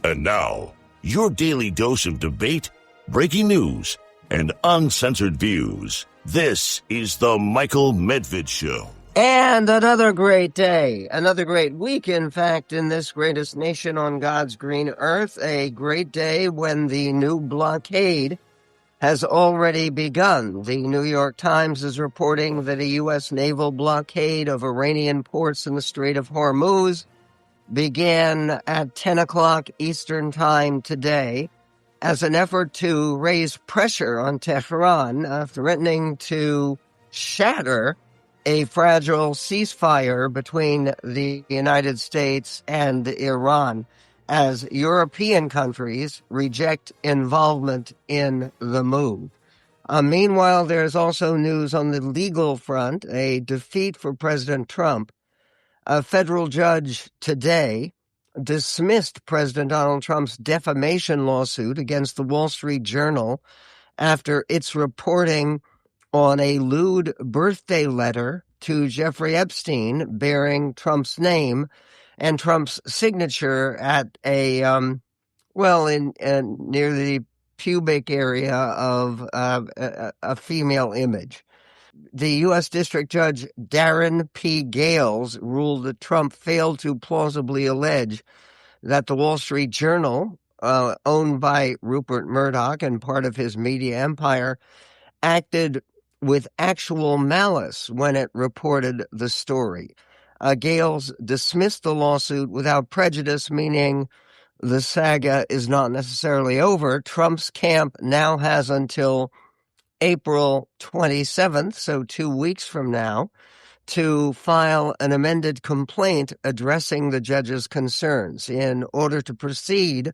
And now, your daily dose of debate, breaking news, and uncensored views. This is the Michael Medved Show. And another great day, another great week, in fact, in this greatest nation on God's green earth. A great day when the new blockade has already begun. The New York Times is reporting that a U.S. naval blockade of Iranian ports in the Strait of Hormuz began at 10 o'clock Eastern Time today as an effort to raise pressure on Tehran, threatening to shatter a fragile ceasefire between the United States and Iran as European countries reject involvement in the move. Meanwhile, there's also news on the legal front, a defeat for President Trump. A federal judge today dismissed President Donald Trump's defamation lawsuit against the Wall Street Journal after its reporting on a lewd birthday letter to Jeffrey Epstein bearing Trump's name and Trump's signature at a, near the pubic area of a female image. The U.S. District Judge Darren P. Gales ruled that Trump failed to plausibly allege that the Wall Street Journal, owned by Rupert Murdoch and part of his media empire, acted with actual malice when it reported the story. Gales dismissed the lawsuit without prejudice, meaning the saga is not necessarily over. Trump's camp now has until April 27th, so 2 weeks from now, to file an amended complaint addressing the judge's concerns. In order to proceed,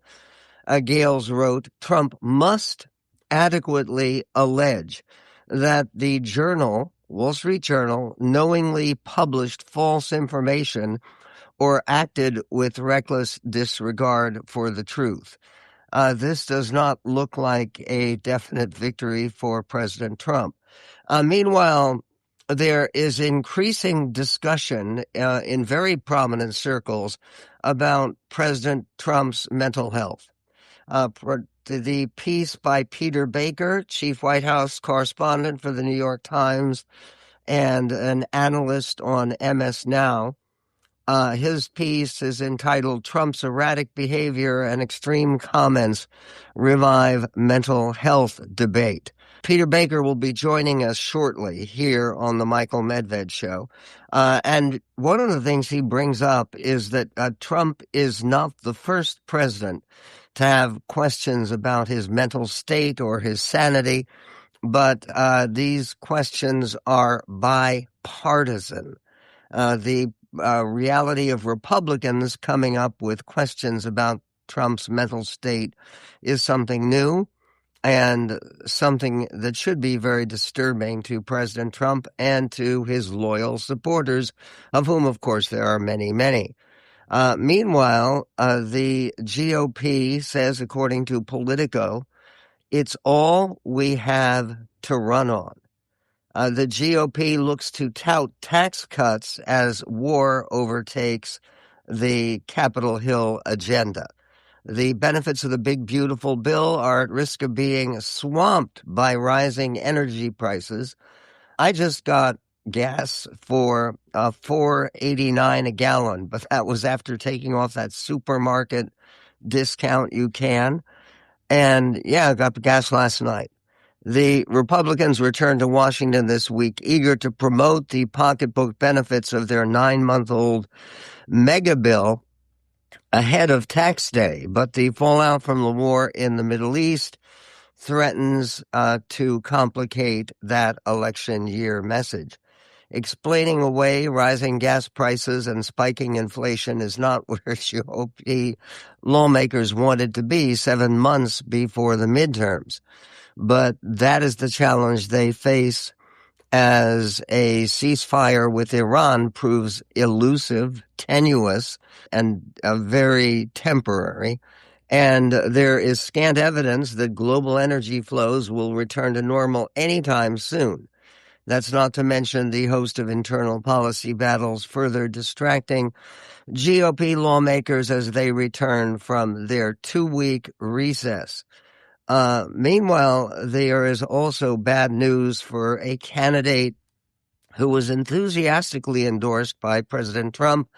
Gales wrote, Trump must adequately allege that the journal, Wall Street Journal, knowingly published false information or acted with reckless disregard for the truth. This does not look like a definite victory for President Trump. Meanwhile, there is increasing discussion in very prominent circles about President Trump's mental health. The piece by Peter Baker, chief White House correspondent for the New York Times and an analyst on MS Now, his piece is entitled Trump's Erratic Behavior and Extreme Comments Revive Mental Health Debate. Peter Baker will be joining us shortly here on the Michael Medved Show. And one of the things he brings up is that Trump is not the first president to have questions about his mental state or his sanity, but these questions are bipartisan. The reality of Republicans coming up with questions about Trump's mental state is something new and something that should be very disturbing to President Trump and to his loyal supporters, of whom, of course, there are many, many. Meanwhile, the GOP says, according to Politico, it's all we have to run on. The GOP looks to tout tax cuts as war overtakes the Capitol Hill agenda. The benefits of the big, beautiful bill are at risk of being swamped by rising energy prices. I just got gas for $4.89 a gallon, but that was after taking off that supermarket discount you can. And yeah, I got the gas last night. The Republicans returned to Washington this week, eager to promote the pocketbook benefits of their 9-month-old mega bill ahead of tax day. But the fallout from the war in the Middle East threatens to complicate that election year message. Explaining away rising gas prices and spiking inflation is not where GOP lawmakers wanted to be 7 months before the midterms. But that is the challenge they face as a ceasefire with Iran proves elusive, tenuous, and very temporary. And there is scant evidence that global energy flows will return to normal anytime soon. That's not to mention the host of internal policy battles further distracting GOP lawmakers as they return from their 2-week recess. Meanwhile, there is also bad news for a candidate who was enthusiastically endorsed by President Trump.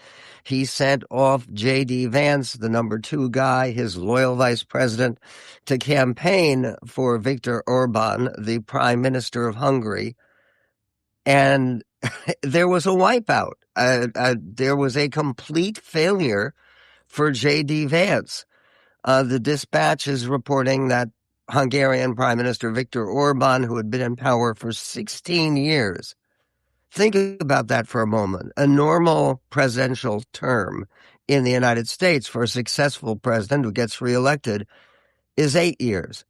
He sent off J.D. Vance, the number 2 guy, his loyal vice president, to campaign for Viktor Orban, the prime minister of Hungary. And there was a wipeout. There was a complete failure for J.D. Vance. The Dispatch is reporting that Hungarian Prime Minister Viktor Orban, who had been in power for 16 years, think about that for a moment. A normal presidential term in the United States for a successful president who gets reelected is 8 years.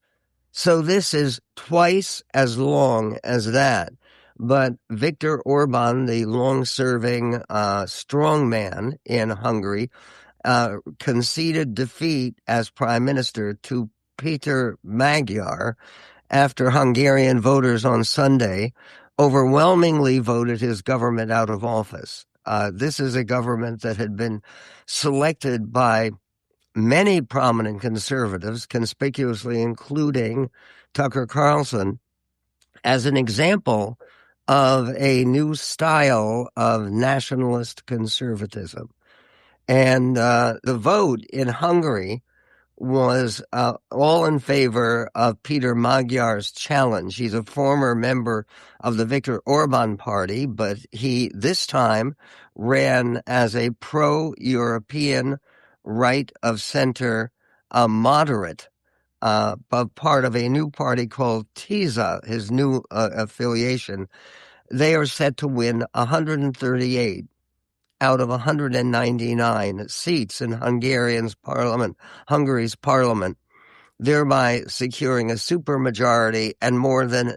So this is twice as long as that. But Viktor Orban, the long-serving strongman in Hungary, conceded defeat as prime minister to Peter Magyar after Hungarian voters on Sunday overwhelmingly voted his government out of office. This is a government that had been selected by many prominent conservatives, conspicuously including Tucker Carlson, as an example of a new style of nationalist conservatism. And the vote in Hungary was all in favor of Peter Magyar's challenge. He's a former member of the Viktor Orban party, but he this time ran as a pro-European right-of-center moderate, but part of a new party called TISA, his new affiliation. They are set to win 138 out of 199 seats in Hungary's parliament, thereby securing a supermajority and more than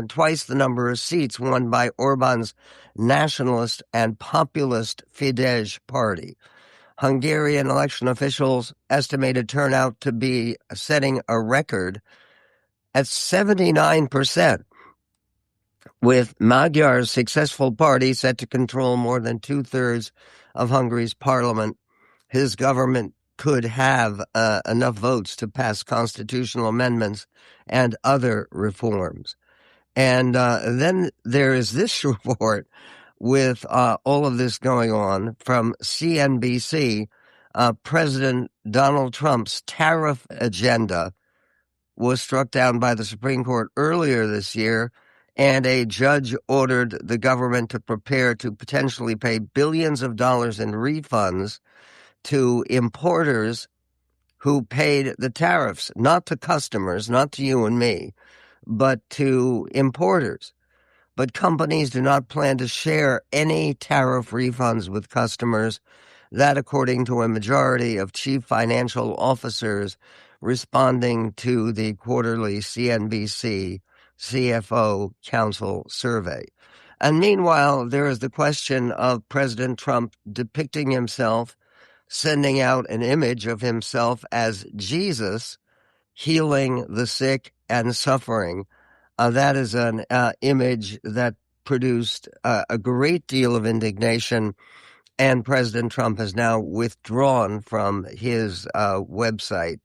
twice the number of seats won by Orban's nationalist and populist Fidesz party. Hungarian election officials estimated turnout to be setting a record at 79%. With Magyar's successful party set to control more than 2/3 of Hungary's parliament, his government could have enough votes to pass constitutional amendments and other reforms. And then there is this report with all of this going on from CNBC. President Donald Trump's tariff agenda was struck down by the Supreme Court earlier this year, and a judge ordered the government to prepare to potentially pay billions of dollars in refunds to importers who paid the tariffs, not to customers, not to you and me, but to importers. But companies do not plan to share any tariff refunds with customers. That, according to a majority of chief financial officers responding to the quarterly CNBC CFO Council survey. And meanwhile, there is the question of President Trump depicting himself, sending out an image of himself as Jesus healing the sick and suffering. That is an image that produced a great deal of indignation, and President Trump has now withdrawn from his website.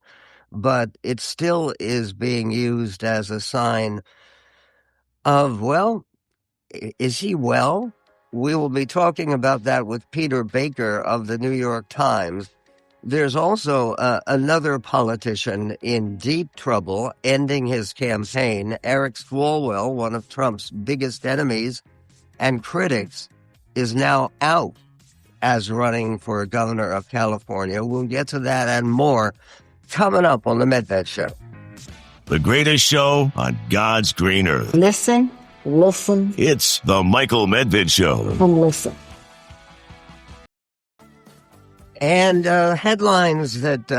But it still is being used as a sign of, well, is he well? We will be talking about that with Peter Baker of the New York Times. There's also another politician in deep trouble, ending his campaign. Eric Swalwell, one of Trump's biggest enemies and critics, is now out as running for governor of California. We'll get to that and more coming up on the Medved Show. The greatest show on God's green earth. Listen. It's the Michael Medved Show. And listen. And headlines that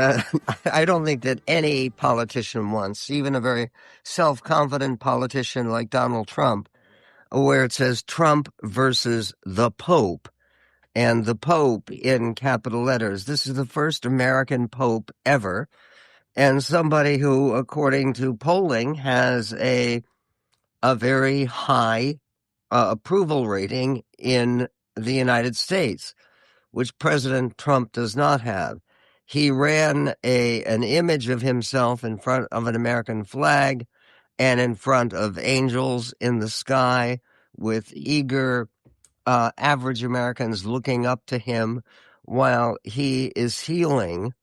I don't think that any politician wants, even a very self-confident politician like Donald Trump, where it says Trump versus the Pope, and the Pope in capital letters. This is the first American Pope ever, and somebody who, according to polling, has a a very high approval rating in the United States, which President Trump does not have. He ran an image of himself in front of an American flag and in front of angels in the sky with eager average Americans looking up to him while he is healing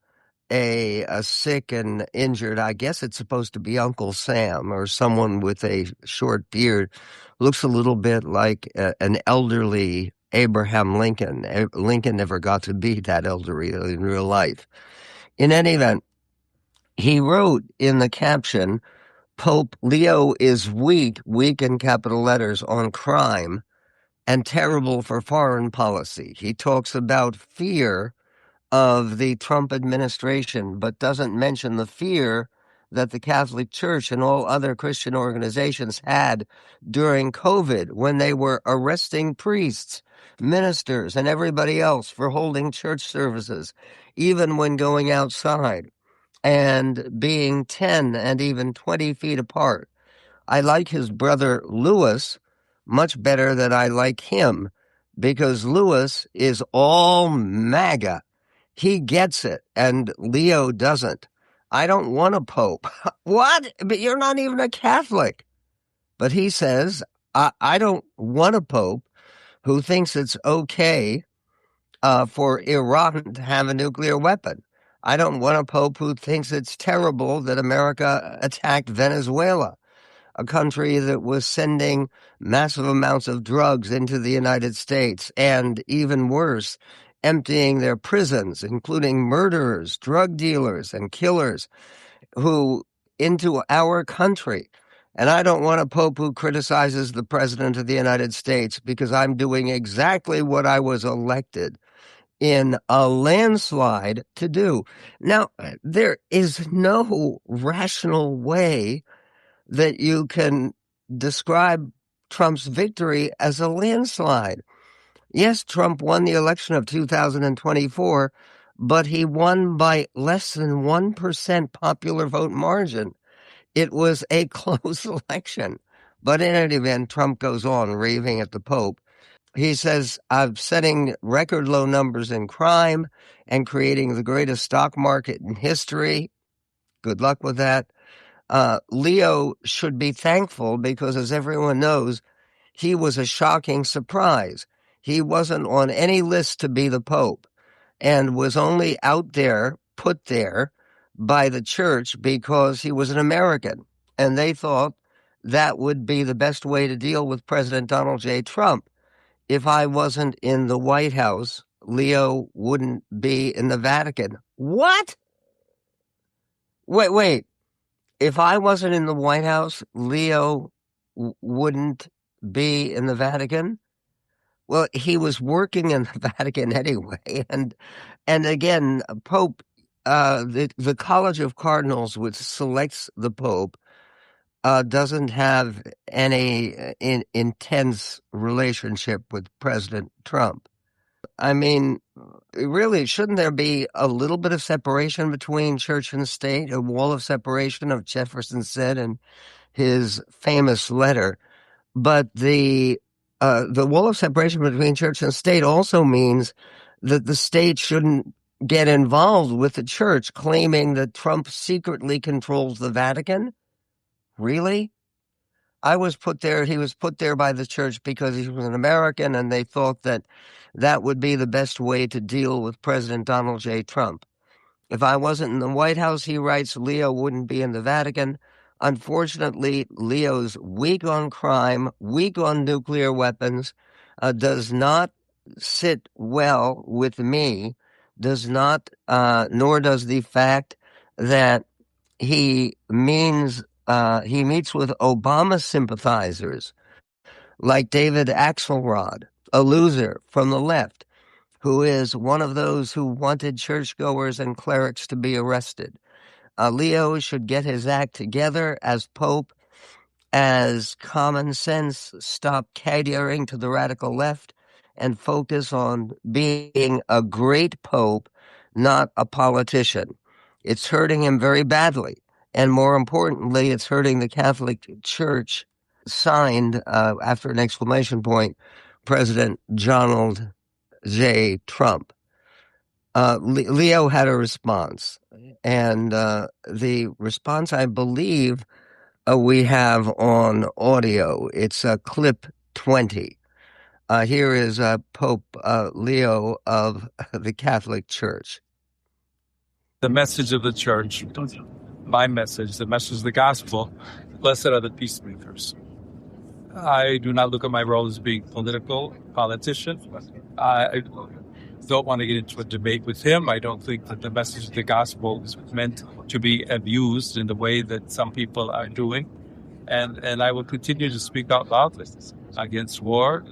a sick and injured, I guess it's supposed to be Uncle Sam or someone with a short beard. Looks a little bit like an elderly Abraham Lincoln. Lincoln never got to be that elderly in real life. In any event, he wrote in the caption, Pope Leo is weak in capital letters, on crime and terrible for foreign policy. He talks about fear of the Trump administration, but doesn't mention the fear that the Catholic Church and all other Christian organizations had during COVID when they were arresting priests, ministers, and everybody else for holding church services, even when going outside and being 10 and even 20 feet apart. I like his brother Louis much better than I like him because Louis is all MAGA. He gets it, and Leo doesn't. I don't want a pope. What? But you're not even a Catholic. But he says, I don't want a pope who thinks it's okay for Iran to have a nuclear weapon. I don't want a pope who thinks it's terrible that America attacked Venezuela, a country that was sending massive amounts of drugs into the United States, and even worse, emptying their prisons, including murderers, drug dealers, and killers into our country. And I don't want a pope who criticizes the president of the United States because I'm doing exactly what I was elected in a landslide to do. Now, there is no rational way that you can describe Trump's victory as a landslide. Yes, Trump won the election of 2024, but he won by less than 1% popular vote margin. It was a close election. But in any event, Trump goes on raving at the Pope. He says, I'm setting record low numbers in crime and creating the greatest stock market in history. Good luck with that. Leo should be thankful because, as everyone knows, he was a shocking surprise. He wasn't on any list to be the Pope and was only put there by the church because he was an American. And they thought that would be the best way to deal with President Donald J. Trump. If I wasn't in the White House, Leo wouldn't be in the Vatican. What? Wait. If I wasn't in the White House, Leo wouldn't be in the Vatican? Well, he was working in the Vatican anyway. And again, Pope, the College of Cardinals, which selects the Pope, doesn't have any intense relationship with President Trump. I mean, really, shouldn't there be a little bit of separation between church and state, a wall of separation, as Jefferson said in his famous letter? But the wall of separation between church and state also means that the state shouldn't get involved with the church, claiming that Trump secretly controls the Vatican. Really? He was put there by the church because he was an American, and they thought that that would be the best way to deal with President Donald J. Trump. If I wasn't in the White House, he writes, Leo wouldn't be in the Vatican. Unfortunately, Leo's weak on crime, weak on nuclear weapons, does not sit well with me, nor does the fact that he meets with Obama sympathizers like David Axelrod, a loser from the left, who is one of those who wanted churchgoers and clerics to be arrested. Leo should get his act together as Pope, as common sense stop catering to the radical left and focus on being a great Pope, not a politician. It's hurting him very badly. And more importantly, it's hurting the Catholic Church signed, after an exclamation point, President Donald J. Trump. Leo had a response, and the response, I believe, we have on audio. It's clip 20. Here is Pope Leo of the Catholic Church. The message of the church, my message, the message of the gospel, blessed are the peacemakers. I do not look at my role as being politician. I don't want to get into a debate with him. I don't think that the message of the gospel is meant to be abused in the way that some people are doing. And I will continue to speak out loudly against war.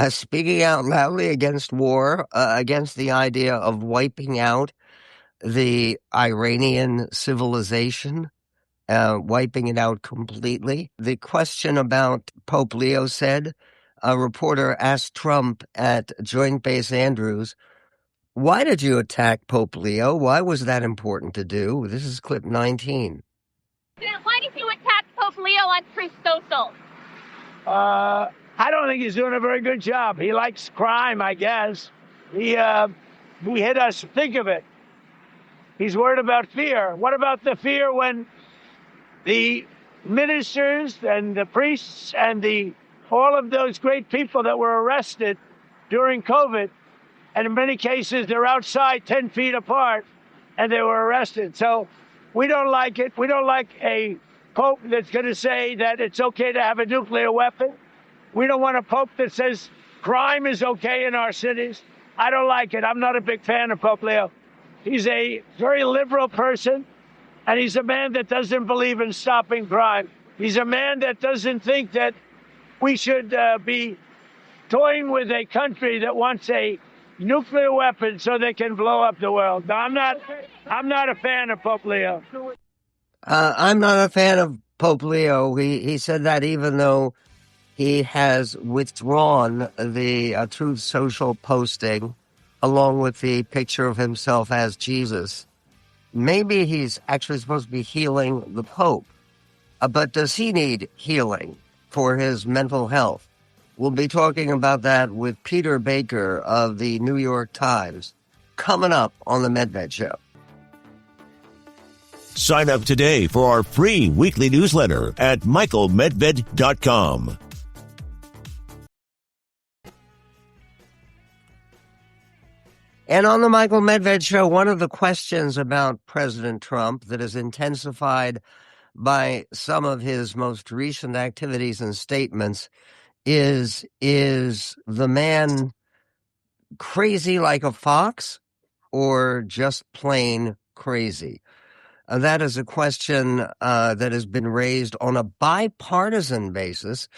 Speaking out loudly against war, against the idea of wiping out the Iranian civilization, wiping it out completely. The question about Pope Leo said, a reporter asked Trump at Joint Base Andrews, why did you attack Pope Leo? Why was that important to do? This is clip 19. Why did you attack Pope Leo on Truth Social? I don't think he's doing a very good job. He likes crime, I guess. He hit us. Think of it. He's worried about fear. What about the fear when the ministers and the priests and all of those great people that were arrested during COVID, and in many cases they're outside 10 feet apart, and they were arrested. So we don't like it. We don't like a pope that's going to say that it's okay to have a nuclear weapon. We don't want a pope that says crime is okay in our cities. I don't like it. I'm not a big fan of Pope Leo. He's a very liberal person, and he's a man that doesn't believe in stopping crime. He's a man that doesn't think that we should be toying with a country that wants a nuclear weapon so they can blow up the world. No, I'm not a fan of Pope Leo. I'm not a fan of Pope Leo. He said that even though he has withdrawn the Truth Social posting along with the picture of himself as Jesus. Maybe he's actually supposed to be healing the Pope. But does he need healing for his mental health? We'll be talking about that with Peter Baker of the New York Times coming up on the Medved Show. Sign up today for our free weekly newsletter at michaelmedved.com. And on the Michael Medved Show, one of the questions about President Trump that has intensified by some of his most recent activities and statements is the man crazy like a fox or just plain crazy? That is a question that has been raised on a bipartisan basis,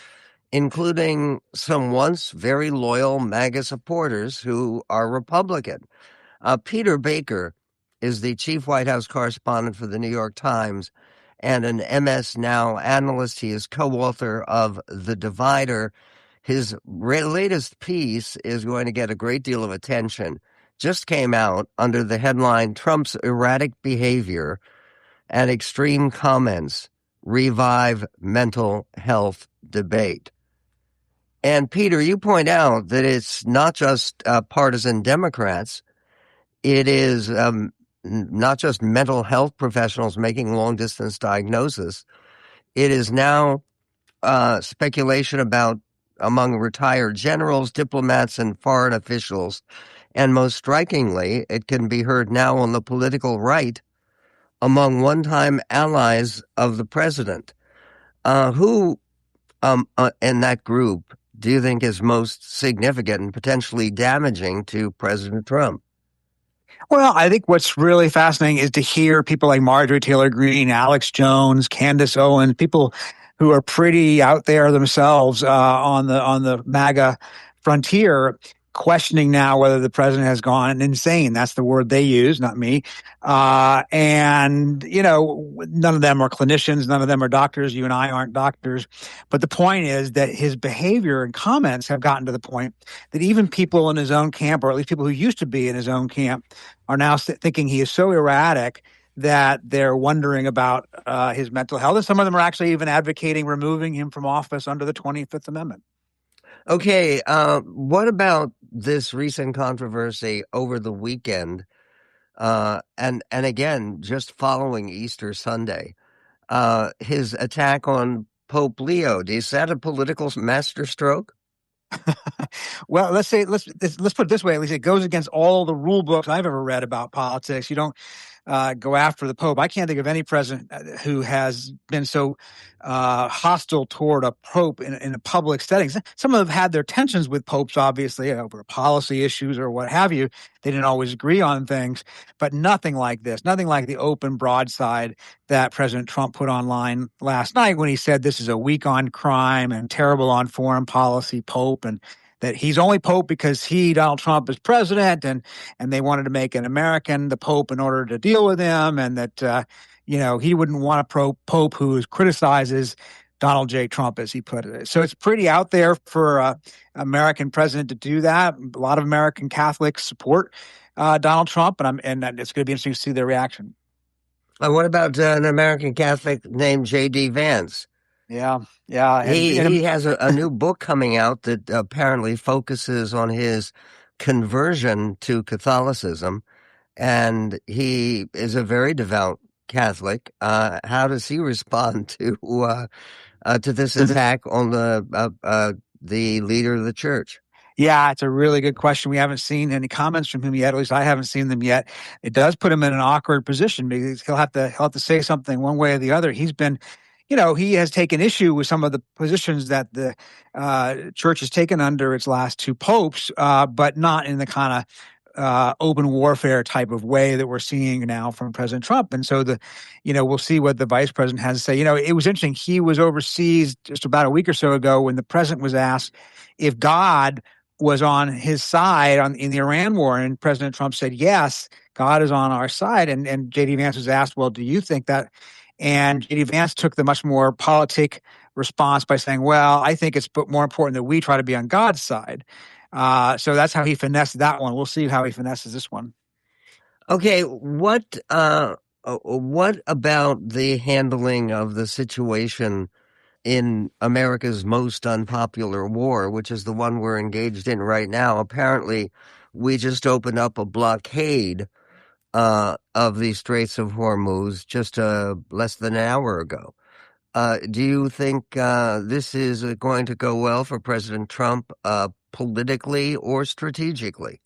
including some once very loyal MAGA supporters who are Republican. Peter Baker is the chief White House correspondent for the New York Times and an MS Now analyst. He is co-author of The Divider. His latest piece is going to get a great deal of attention. Just came out under the headline, Trump's Erratic Behavior and Extreme Comments Revive Mental Health Debate. And Peter, you point out that it's not just partisan Democrats. It is not just mental health professionals making long-distance diagnosis. It is now speculation about among retired generals, diplomats, and foreign officials. And most strikingly, it can be heard now on the political right among one-time allies of the president. Who in that group do you think is most significant and potentially damaging to President Trump? Well, I think what's really fascinating is to hear people like Marjorie Taylor Greene, Alex Jones, Candace Owens, people who are pretty out there themselves on the MAGA frontier, questioning now whether the president has gone insane. That's the word they use, not me. And, you know, none of them are clinicians. None of them are doctors. You and I aren't doctors. But the point is that his behavior and comments have gotten to the point that even people in his own camp, or at least people who used to be in his own camp, are now thinking he is so erratic that they're wondering about his mental health. And some of them are actually even advocating removing him from office under the 25th Amendment. Okay, what about this recent controversy over the weekend? And again, just following Easter Sunday, his attack on Pope Leo. Is that a political masterstroke? Well, let's put it this way. At least it goes against all the rule books I've ever read about politics. You don't go after the Pope. I can't think of any president who has been so hostile toward a Pope in a public setting. Some of them have had their tensions with popes, obviously, over policy issues or what have you. They didn't always agree on things, but nothing like this, nothing like the open broadside that President Trump put online last night when he said this is a weak on crime and terrible on foreign policy Pope, and that he's only Pope because Donald Trump, is president, and they wanted to make an American the Pope in order to deal with him, and that he wouldn't want a Pope who criticizes Donald J. Trump, as he put it. So it's pretty out there for an American president to do that. A lot of American Catholics support Donald Trump, and it's going to be interesting to see their reaction. What about an American Catholic named J.D. Vance? Yeah. He has a new book coming out that apparently focuses on his conversion to Catholicism, and he is a very devout Catholic. How does he respond to this attack on the leader of the church? Yeah, it's a really good question. We haven't seen any comments from him yet. At least I haven't seen them yet. It does put him in an awkward position because he'll have to say something one way or the other. He's been, he has taken issue with some of the positions that the church has taken under its last two popes, but not in the kind of open warfare type of way that we're seeing now from President Trump. And so we'll see what the vice president has to say. It was interesting. He was overseas just about a week or so ago when the president was asked if God was on his side in the Iran war, and President Trump said, yes, God is on our side. And J.D. Vance was asked, well, do you think that? And J.D. Vance took the much more politic response by saying, well, I think it's more important that we try to be on God's side. So that's how he finessed that one. We'll see how he finesses this one. Okay, what about the handling of the situation in America's most unpopular war, which is the one we're engaged in right now? Apparently, we just opened up a blockade of the Straits of Hormuz just less than an hour ago. Do you think this is going to go well for President Trump politically or strategically?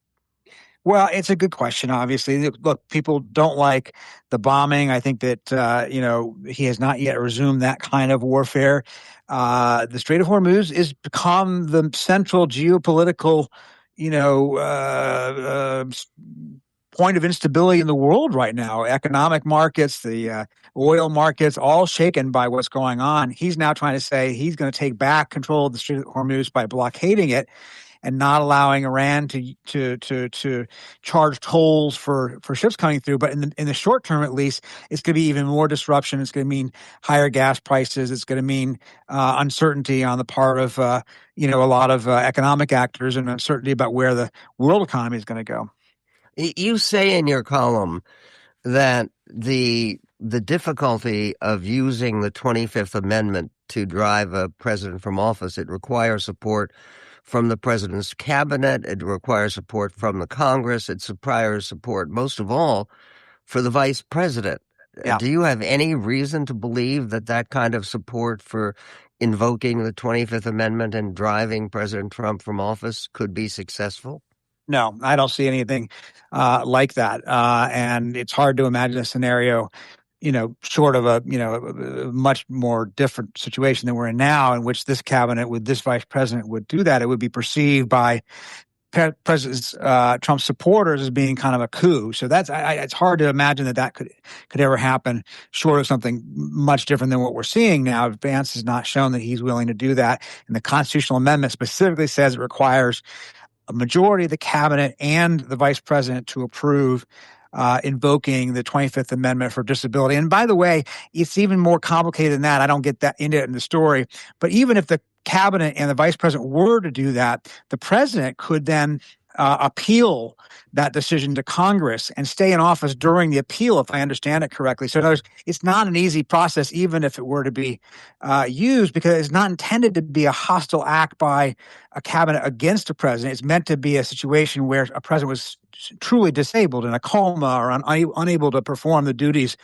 Well, it's a good question, obviously. Look, people don't like the bombing. I think that, he has not yet resumed that kind of warfare. The Strait of Hormuz has become the central geopolitical, point of instability in the world right now. Economic markets, the oil markets, all shaken by what's going on. He's now trying to say he's going to take back control of the Strait of Hormuz by blockading it and not allowing Iran to charge tolls for ships coming through. But in the short term, at least, it's going to be even more disruption. It's going to mean higher gas prices. It's going to mean uncertainty on the part of a lot of economic actors, and uncertainty about where the world economy is going to go. You say in your column that the difficulty of using the 25th Amendment to drive a president from office, it requires support from the president's cabinet, it requires support from the Congress, it requires support, most of all, for the vice president. Yeah. Do you have any reason to believe that kind of support for invoking the 25th Amendment and driving President Trump from office could be successful? No, I don't see anything like that. And it's hard to imagine a scenario, short of a much more different situation than we're in now, in which this cabinet with this vice president would do that. It would be perceived by President Trump's supporters as being kind of a coup. So it's hard to imagine that could ever happen, short of something much different than what we're seeing now. Vance has not shown that he's willing to do that. And the constitutional amendment specifically says it requires a majority of the cabinet and the vice president to approve invoking the 25th Amendment for disability. And by the way, it's even more complicated than that. I don't get that into it in the story. But even if the cabinet and the vice president were to do that, the president could then appeal that decision to Congress and stay in office during the appeal, if I understand it correctly. So in other words, it's not an easy process, even if it were to be used, because it's not intended to be a hostile act by a cabinet against a president. It's meant to be a situation where a president was truly disabled, in a coma, or unable to perform the duties.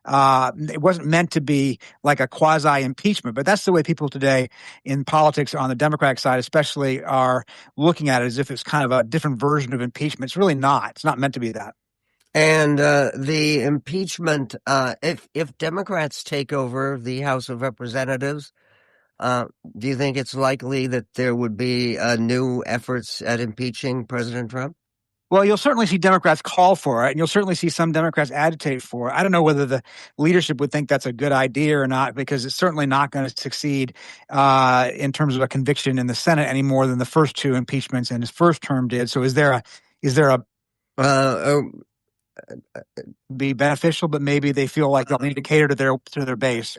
It wasn't meant to be like a quasi-impeachment, but that's the way people today in politics on the Democratic side especially are looking at it, as if it's kind of a different version of impeachment. It's really not. It's not meant to be that. And the impeachment, if Democrats take over the House of Representatives, do you think it's likely that there would be new efforts at impeaching President Trump? Well, you'll certainly see Democrats call for it, and you'll certainly see some Democrats agitate for it. I don't know whether the leadership would think that's a good idea or not, because it's certainly not going to succeed in terms of a conviction in the Senate any more than the first two impeachments in his first term did. So is there a be beneficial, but maybe they feel like they'll need to cater to their base.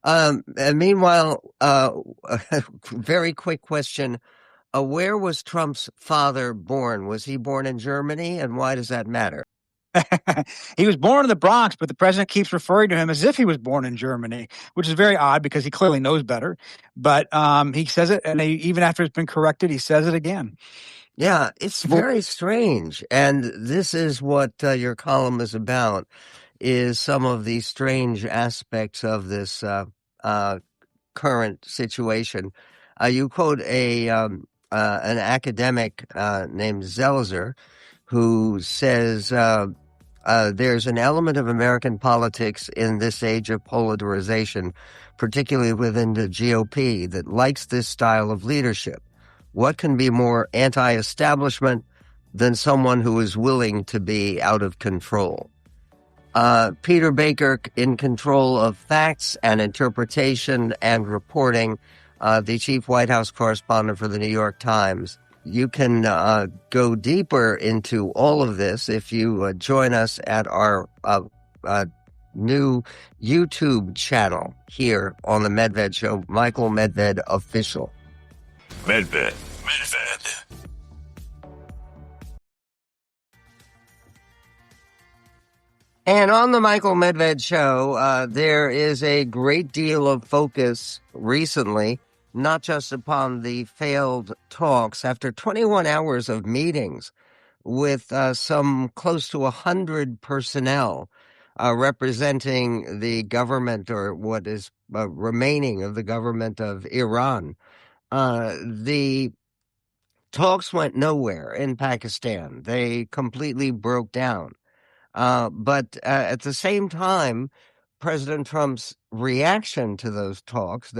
And meanwhile, a very quick question. Where was Trump's father born? Was he born in Germany? And why does that matter? He was born in the Bronx, but the president keeps referring to him as if he was born in Germany, which is very odd because he clearly knows better. But he says it, and even after it's been corrected, he says it again. Yeah, it's very strange. And this is what your column is about, is some of the strange aspects of this current situation. You quote an academic named Zelzer, who says there's an element of American politics in this age of polarization, particularly within the GOP, that likes this style of leadership. What can be more anti-establishment than someone who is willing to be out of control? Peter Baker, in control of facts and interpretation and reporting, the chief White House correspondent for the New York Times. You can go deeper into all of this if you join us at our new YouTube channel here on the Medved Show, Michael Medved Official. Medved. And on the Michael Medved Show, there is a great deal of focus recently, not just upon the failed talks. After 21 hours of meetings with some close to 100 personnel representing the government, or what is remaining of the government of Iran, the talks went nowhere in Pakistan. They completely broke down. But at the same time, President Trump's reaction to those talks,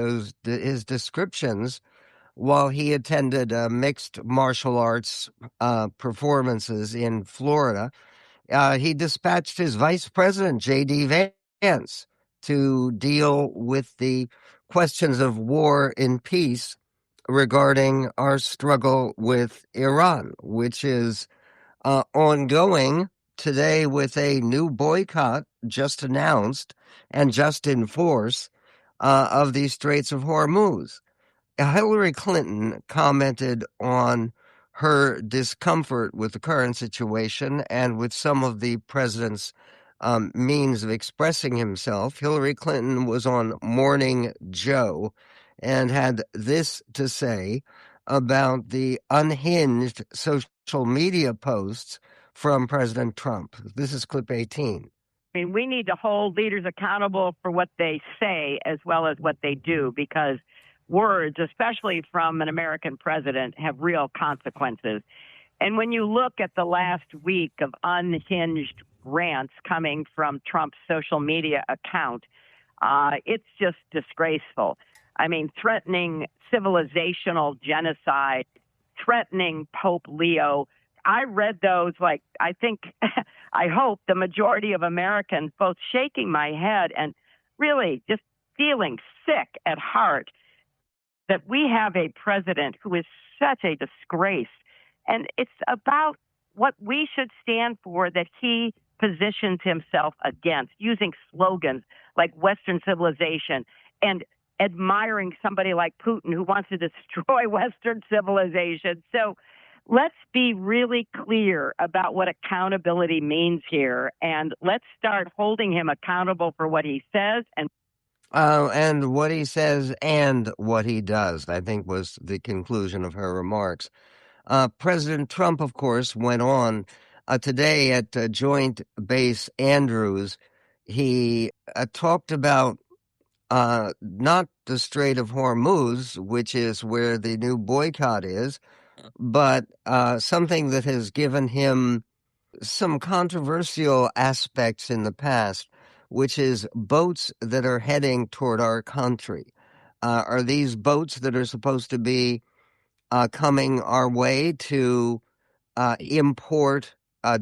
his descriptions, while he attended mixed martial arts performances in Florida, he dispatched his vice president, J.D. Vance, to deal with the questions of war and peace regarding our struggle with Iran, which is ongoing today with a new boycott just announced and just in force of the Straits of Hormuz. Hillary Clinton commented on her discomfort with the current situation and with some of the president's means of expressing himself. Hillary Clinton was on Morning Joe and had this to say about the unhinged social media posts from President Trump. This is clip 18. I mean, we need to hold leaders accountable for what they say as well as what they do, because words, especially from an American president, have real consequences. And when you look at the last week of unhinged rants coming from Trump's social media account, it's just disgraceful. I mean, threatening civilizational genocide, threatening Pope Leo. I read those I hope the majority of Americans, both shaking my head and really just feeling sick at heart that we have a president who is such a disgrace. And it's about what we should stand for that he positions himself against, using slogans like Western civilization and admiring somebody like Putin who wants to destroy Western civilization. So let's be really clear about what accountability means here, and let's start holding him accountable for what he says and what he says and what he does, I think, was the conclusion of her remarks. President Trump, of course, went on today at Joint Base Andrews. He talked about not the Strait of Hormuz, which is where the new boycott is, but something that has given him some controversial aspects in the past, which is boats that are heading toward our country. Are these boats that are supposed to be coming our way to import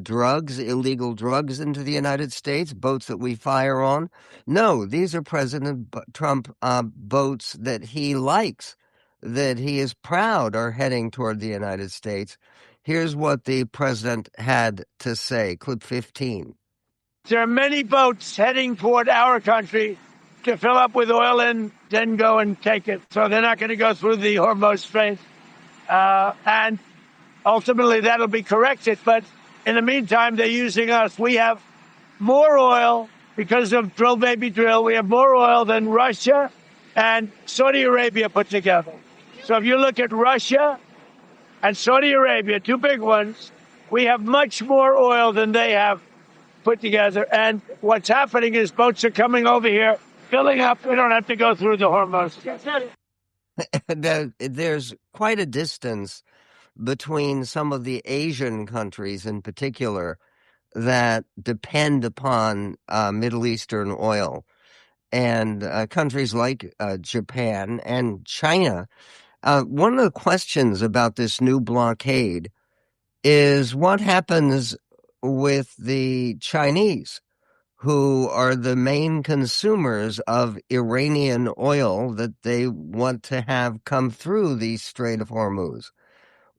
drugs, illegal drugs into the United States, boats that we fire on? No, these are President Trump boats that he likes, that he is proud are heading toward the United States. Here's what the president had to say, clip 15. There are many boats heading toward our country to fill up with oil and then go and take it. So they're not going to go through the Hormuz Strait. And ultimately that'll be corrected. But in the meantime, they're using us. We have more oil because of drill, baby, drill. We have more oil than Russia and Saudi Arabia put together. So if you look at Russia and Saudi Arabia, two big ones, we have much more oil than they have put together. And what's happening is boats are coming over here, filling up. We don't have to go through the Hormuz. There's quite a distance between some of the Asian countries in particular that depend upon Middle Eastern oil, and countries like Japan and China. One of the questions about this new blockade is what happens with the Chinese, who are the main consumers of Iranian oil that they want to have come through the Strait of Hormuz.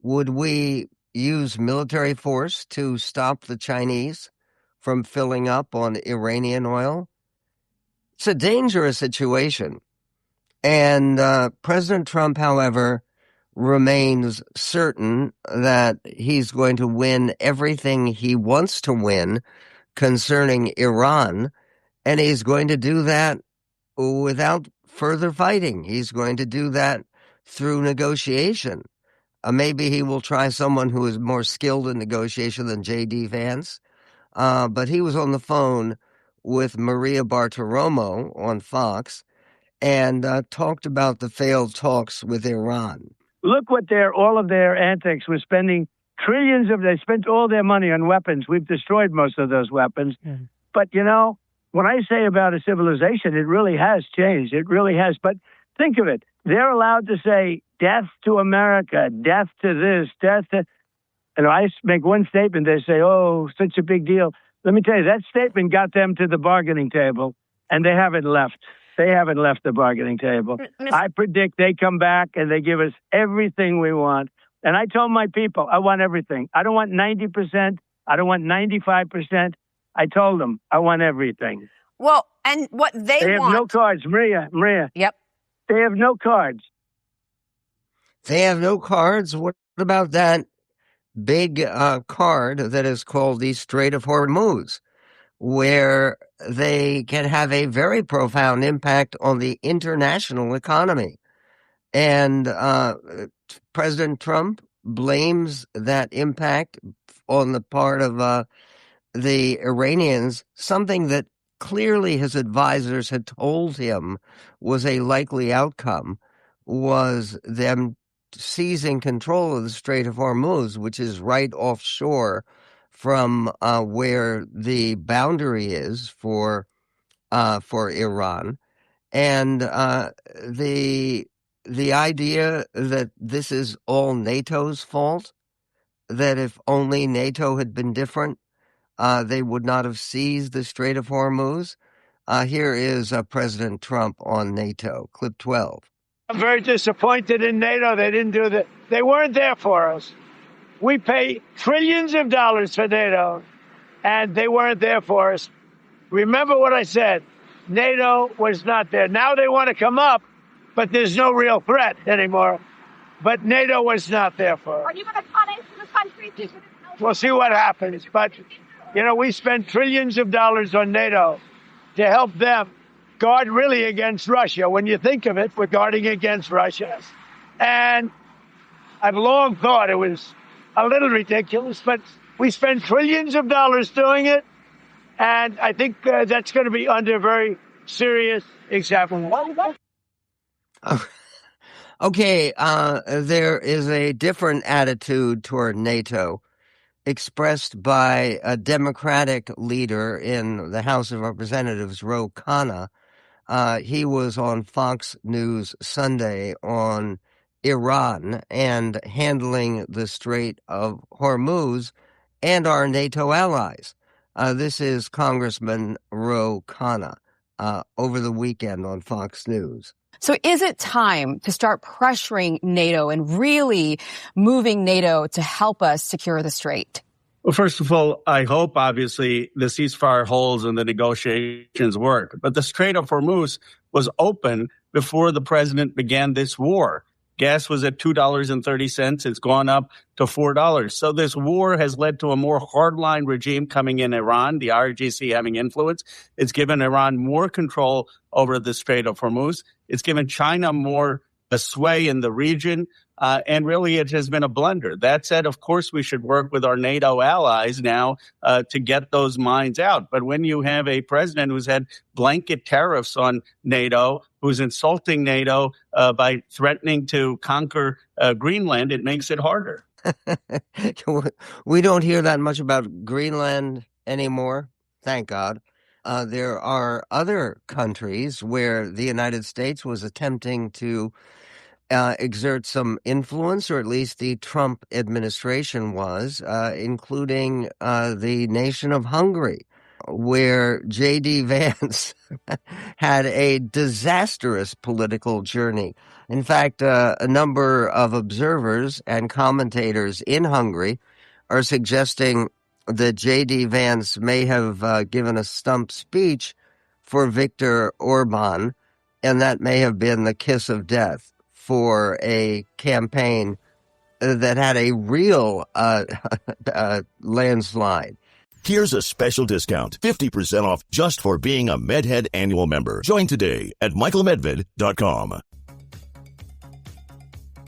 Would we use military force to stop the Chinese from filling up on Iranian oil? It's a dangerous situation. And President Trump, however, remains certain that he's going to win everything he wants to win concerning Iran, and he's going to do that without further fighting. He's going to do that through negotiation. Maybe he will try someone who is more skilled in negotiation than J.D. Vance, but he was on the phone with Maria Bartiromo on Fox and talked about the failed talks with Iran. Look what all of their antics was spending they spent all their money on weapons. We've destroyed most of those weapons. Mm. But, when I say about a civilization, it really has changed. It really has. But think of it. They're allowed to say death to America, death to this, death to... And I make one statement, they say, oh, such a big deal. Let me tell you, that statement got them to the bargaining table, and they haven't left. They haven't left the bargaining table. I predict they come back and they give us everything we want. And I told my people, I want everything. I don't want 90%. I don't want 95%. I told them, I want everything. Well, and what they have want... no cards, Maria. Yep. They have no cards. They have no cards? What about that big card that is called the Strait of Hormuz, where they can have a very profound impact on the international economy? And President Trump blames that impact on the part of the Iranians, something that clearly his advisors had told him was a likely outcome, was them seizing control of the Strait of Hormuz, which is right offshore from where the boundary is for Iran. And the idea that this is all NATO's fault, that if only NATO had been different, they would not have seized the Strait of Hormuz. Here is President Trump on NATO, clip 12. I'm very disappointed in NATO. They didn't do that. They weren't there for us. We pay trillions of dollars for NATO, and they weren't there for us. Remember what I said. NATO was not there. Now they want to come up, but there's no real threat anymore. But NATO was not there for us. Are you going to punish countries. We'll see what happens. But, we spend trillions of dollars on NATO to help them guard really against Russia. When you think of it, we're guarding against Russia. And I've long thought it was a little ridiculous, but we spend trillions of dollars doing it. And I think that's going to be under very serious examination. Okay, there is a different attitude toward NATO expressed by a Democratic leader in the House of Representatives, Ro Khanna. He was on Fox News Sunday on Iran and handling the Strait of Hormuz and our NATO allies. This is Congressman Ro Khanna over the weekend on Fox News. So is it time to start pressuring NATO and really moving NATO to help us secure the strait? Well, first of all, I hope, obviously, the ceasefire holds and the negotiations work. But the Strait of Hormuz was open before the president began this war. Gas was at $2.30. It's gone up to $4. So this war has led to a more hardline regime coming in Iran, the IRGC having influence. It's given Iran more control over the Strait of Hormuz. It's given China more sway in the region. And really, it has been a blunder. That said, of course, we should work with our NATO allies now to get those mines out. But when you have a president who's had blanket tariffs on NATO, who's insulting NATO by threatening to conquer Greenland, it makes it harder. We don't hear that much about Greenland anymore, thank God. There are other countries where the United States was attempting to exert some influence, or at least the Trump administration was, including the nation of Hungary, where J.D. Vance had a disastrous political journey. In fact, a number of observers and commentators in Hungary are suggesting that J.D. Vance may have given a stump speech for Viktor Orban, and that may have been the kiss of death for a campaign that had a real landslide. Here's a special discount, 50% off just for being a MedHead annual member. Join today at michaelmedved.com.